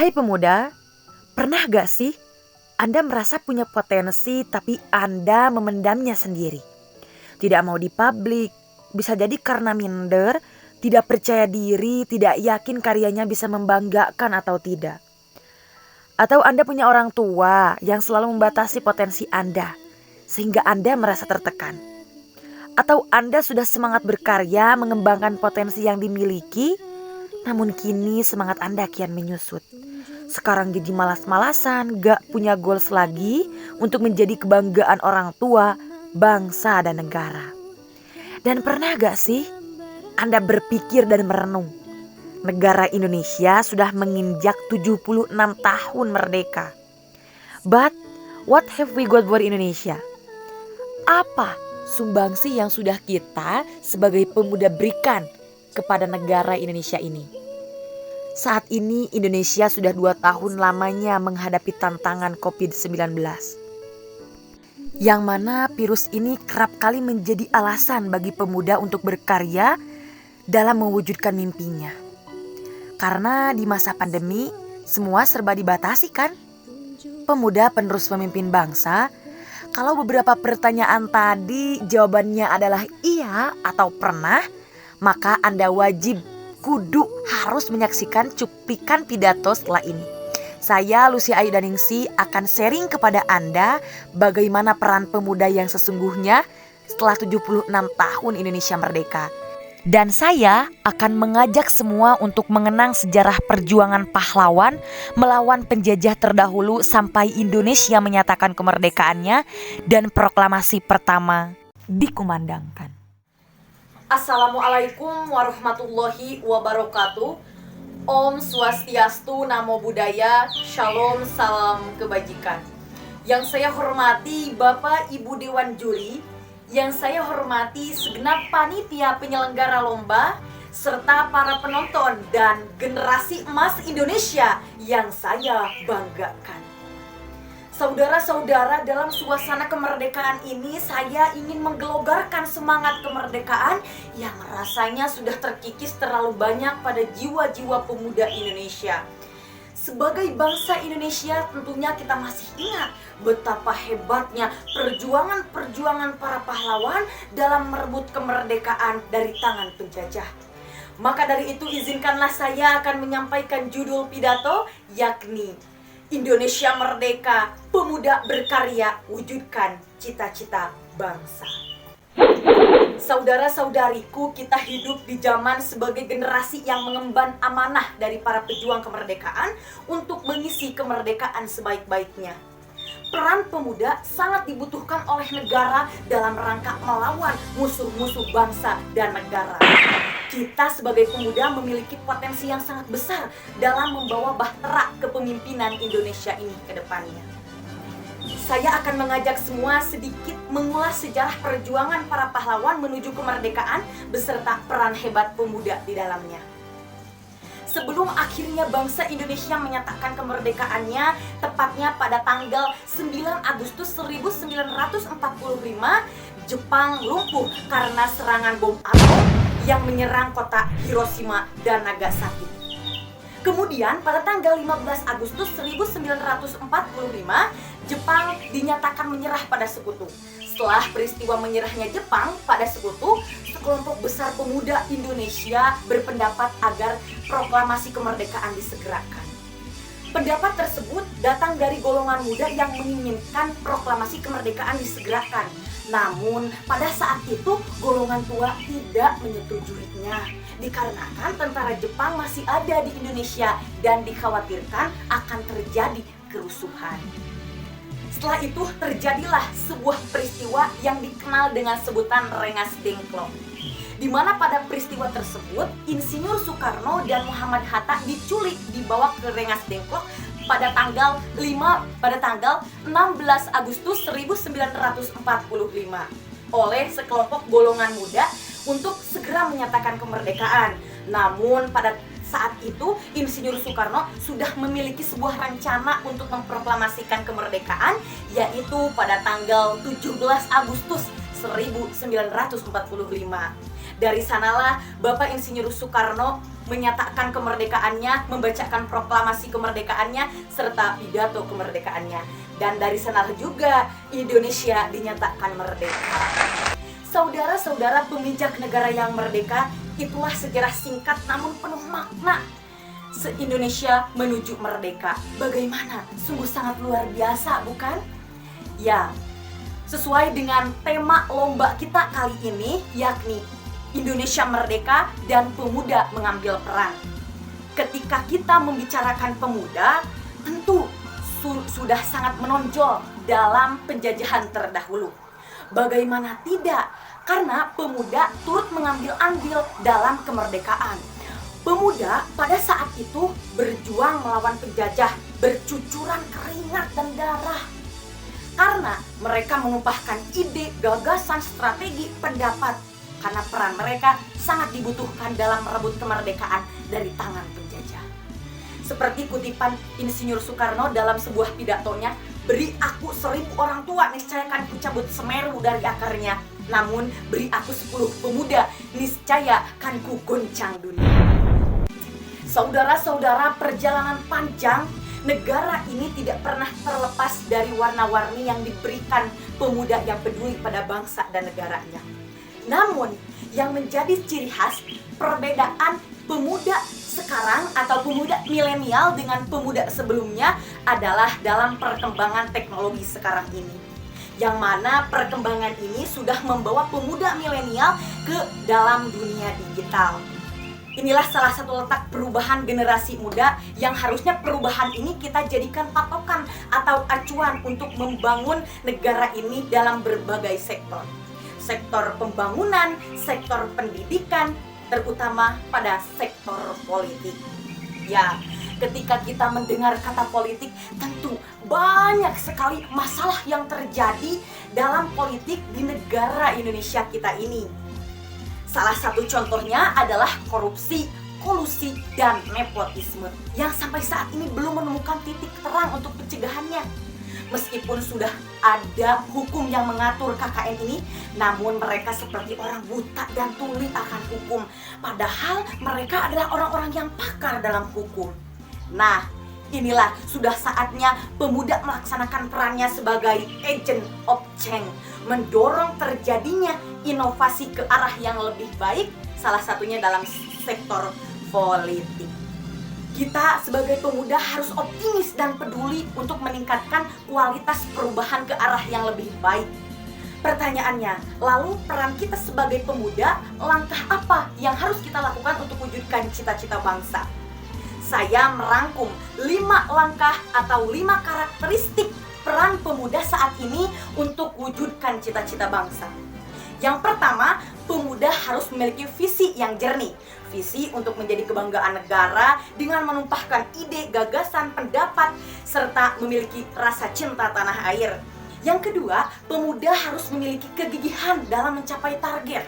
Hai pemuda, pernah gak sih Anda merasa punya potensi tapi Anda memendamnya sendiri? Tidak mau dipublik, bisa jadi karena minder, tidak percaya diri, tidak yakin karyanya bisa membanggakan atau tidak. Atau Anda punya orang tua yang selalu membatasi potensi Anda, sehingga Anda merasa tertekan. Atau Anda sudah semangat berkarya mengembangkan potensi yang dimiliki, namun kini semangat Anda kian menyusut. Sekarang jadi malas-malasan, gak punya goals lagi untuk menjadi kebanggaan orang tua, bangsa dan negara. Dan pernah gak sih Anda berpikir dan merenung, negara Indonesia sudah menginjak 76 tahun merdeka. But what have we got for Indonesia? Apa sumbangsi yang sudah kita sebagai pemuda berikan kepada negara Indonesia ini? Saat ini Indonesia sudah 2 tahun lamanya menghadapi tantangan COVID-19. Yang mana virus ini kerap kali menjadi alasan bagi pemuda untuk berkarya dalam mewujudkan mimpinya. Karena di masa pandemi semua serba dibatasi kan? Pemuda penerus pemimpin bangsa, kalau beberapa pertanyaan tadi jawabannya adalah iya atau pernah, maka Anda wajib kudu harus menyaksikan cuplikan pidato setelah ini. Saya Lucia Ayu Daningsi akan sharing kepada Anda bagaimana peran pemuda yang sesungguhnya setelah 76 tahun Indonesia merdeka. Dan saya akan mengajak semua untuk mengenang sejarah perjuangan pahlawan melawan penjajah terdahulu sampai Indonesia menyatakan kemerdekaannya dan proklamasi pertama dikumandangkan. Assalamualaikum warahmatullahi wabarakatuh. Om Swastiastu, Namo Buddhaya, Shalom, salam kebajikan. Yang saya hormati Bapak Ibu Dewan Juri, yang saya hormati segenap panitia penyelenggara lomba, serta para penonton dan generasi emas Indonesia yang saya banggakan. Saudara-saudara, dalam suasana kemerdekaan ini saya ingin menggelogarkan semangat kemerdekaan yang rasanya sudah terkikis terlalu banyak pada jiwa-jiwa pemuda Indonesia. Sebagai bangsa Indonesia tentunya kita masih ingat betapa hebatnya perjuangan-perjuangan para pahlawan dalam merebut kemerdekaan dari tangan penjajah. Maka dari itu izinkanlah saya akan menyampaikan judul pidato, yakni Indonesia Merdeka, Pemuda Berkarya, Wujudkan Cita-Cita Bangsa. Saudara-saudariku, kita hidup di zaman sebagai generasi yang mengemban amanah dari para pejuang kemerdekaan untuk mengisi kemerdekaan sebaik-baiknya. Peran pemuda sangat dibutuhkan oleh negara dalam rangka melawan musuh-musuh bangsa dan negara. Kita sebagai pemuda memiliki potensi yang sangat besar dalam membawa bahtera kepemimpinan Indonesia ini ke depannya. Saya akan mengajak semua sedikit mengulas sejarah perjuangan para pahlawan menuju kemerdekaan beserta peran hebat pemuda di dalamnya. Sebelum akhirnya bangsa Indonesia menyatakan kemerdekaannya, tepatnya pada tanggal 9 Agustus 1945, Jepang lumpuh karena serangan bom atom yang menyerang kota Hiroshima dan Nagasaki. Kemudian pada tanggal 15 Agustus 1945, Jepang dinyatakan menyerah pada sekutu. Setelah peristiwa menyerahnya Jepang pada sekutu, sekelompok besar pemuda Indonesia berpendapat agar proklamasi kemerdekaan disegerakan. Pendapat tersebut datang dari golongan muda yang menginginkan proklamasi kemerdekaan disegerakan. Namun pada saat itu golongan tua tidak menyetujuinya, dikarenakan tentara Jepang masih ada di Indonesia dan dikhawatirkan akan terjadi kerusuhan. Setelah itu terjadilah sebuah peristiwa yang dikenal dengan sebutan Rengas Dengklok, di mana pada peristiwa tersebut Insinyur Soekarno dan Muhammad Hatta diculik dibawa ke Rengas Dengklok pada tanggal 16 Agustus 1945 oleh sekelompok golongan muda untuk segera menyatakan kemerdekaan. Namun pada saat itu Insinyur Soekarno sudah memiliki sebuah rencana untuk memproklamasikan kemerdekaan, yaitu pada tanggal 17 Agustus 1945. Dari sanalah Bapak Insinyur Soekarno menyatakan kemerdekaannya, membacakan proklamasi kemerdekaannya, serta pidato kemerdekaannya. Dan dari sanalah juga Indonesia dinyatakan merdeka. Saudara-saudara pemijak negara yang merdeka, itulah sejarah singkat namun penuh makna. Se-Indonesia menuju merdeka. Bagaimana? Sungguh sangat luar biasa, bukan? Ya, sesuai dengan tema lomba kita kali ini, yakni Indonesia Merdeka dan Pemuda Mengambil Peran. Ketika kita membicarakan pemuda, tentu sudah sangat menonjol dalam penjajahan terdahulu. Bagaimana tidak? Karena pemuda turut mengambil andil dalam kemerdekaan. Pemuda pada saat itu berjuang melawan penjajah, bercucuran keringat dan darah. Karena mereka menumpahkan ide, gagasan, strategi, pendapat. Karena peran mereka sangat dibutuhkan dalam merebut kemerdekaan dari tangan penjajah. Seperti kutipan Insinyur Soekarno dalam sebuah pidatonya, "Beri aku 1000 orang tua, niscaya kan kucabut Semeru dari akarnya. Namun beri aku 10 pemuda, niscaya kan ku goncang dunia." Saudara-saudara, perjalanan panjang negara ini tidak pernah terlepas dari warna-warni yang diberikan pemuda yang peduli pada bangsa dan negaranya. Namun, yang menjadi ciri khas perbedaan pemuda sekarang atau pemuda milenial dengan pemuda sebelumnya adalah dalam perkembangan teknologi sekarang ini. Yang mana perkembangan ini sudah membawa pemuda milenial ke dalam dunia digital. Inilah salah satu letak perubahan generasi muda yang harusnya perubahan ini kita jadikan patokan atau acuan untuk membangun negara ini dalam berbagai sektor. Sektor pembangunan, sektor pendidikan, terutama pada sektor politik. Ya, ketika kita mendengar kata politik, tentu banyak sekali masalah yang terjadi dalam politik di negara Indonesia kita ini. Salah satu contohnya adalah korupsi, kolusi, dan nepotisme yang sampai saat ini belum menemukan titik terang untuk pencegahannya. Meskipun sudah ada hukum yang mengatur KKN ini, namun mereka seperti orang buta dan tuli akan hukum. Padahal mereka adalah orang-orang yang pakar dalam hukum. Nah, inilah sudah saatnya pemuda melaksanakan perannya sebagai agent of change, mendorong terjadinya inovasi ke arah yang lebih baik, salah satunya dalam sektor politik. Kita sebagai pemuda harus optimis dan peduli untuk meningkatkan kualitas perubahan ke arah yang lebih baik. Pertanyaannya, lalu peran kita sebagai pemuda, langkah apa yang harus kita lakukan untuk wujudkan cita-cita bangsa? Saya merangkum 5 langkah atau 5 karakteristik peran pemuda saat ini untuk wujudkan cita-cita bangsa. Yang pertama, pemuda harus memiliki visi yang jernih. Visi untuk menjadi kebanggaan negara dengan menumpahkan ide, gagasan, pendapat, serta memiliki rasa cinta tanah air. Yang kedua, pemuda harus memiliki kegigihan dalam mencapai target.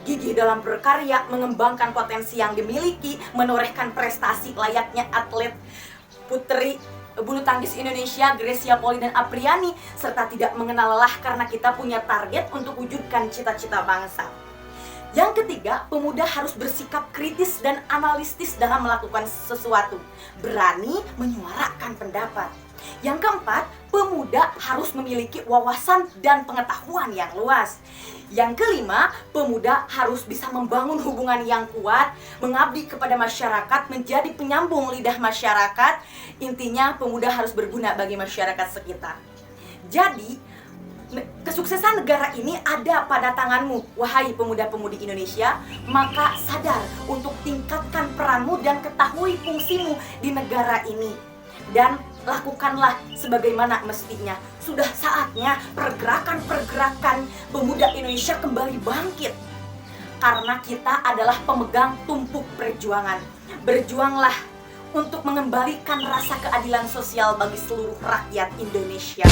Gigih dalam berkarya, mengembangkan potensi yang dimiliki, menorehkan prestasi layaknya atlet putri bulu tangkis Indonesia Grecia Poli dan Apriani, serta tidak mengenal lelah karena kita punya target untuk wujudkan cita-cita bangsa. Yang ketiga, pemuda harus bersikap kritis dan analitis dalam melakukan sesuatu, berani menyuarakan pendapat. Yang keempat, pemuda harus memiliki wawasan dan pengetahuan yang luas. Yang kelima, pemuda harus bisa membangun hubungan yang kuat, mengabdi kepada masyarakat, menjadi penyambung lidah masyarakat. Intinya, pemuda harus berguna bagi masyarakat sekitar. Jadi, kesuksesan negara ini ada pada tanganmu, wahai pemuda-pemudi Indonesia. Maka sadar untuk tingkatkan peranmu dan ketahui fungsimu di negara ini. Dan lakukanlah sebagaimana mestinya. Sudah saatnya pergerakan-pergerakan pemuda Indonesia kembali bangkit. Karena kita adalah pemegang tumpuk perjuangan. Berjuanglah untuk mengembalikan rasa keadilan sosial bagi seluruh rakyat Indonesia.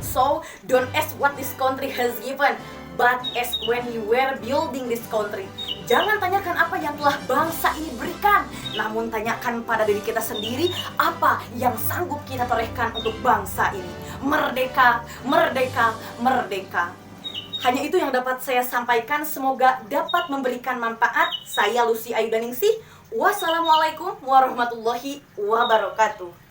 So, don't ask what this country has given, but ask when you were building this country. Jangan tanyakan apa yang telah bangsa ini berikan, namun tanyakan pada diri kita sendiri apa yang sanggup kita torehkan untuk bangsa ini. Merdeka, merdeka, merdeka. Hanya itu yang dapat saya sampaikan, semoga dapat memberikan manfaat. Saya Lucy Ayudaningsih. Wassalamualaikum warahmatullahi wabarakatuh.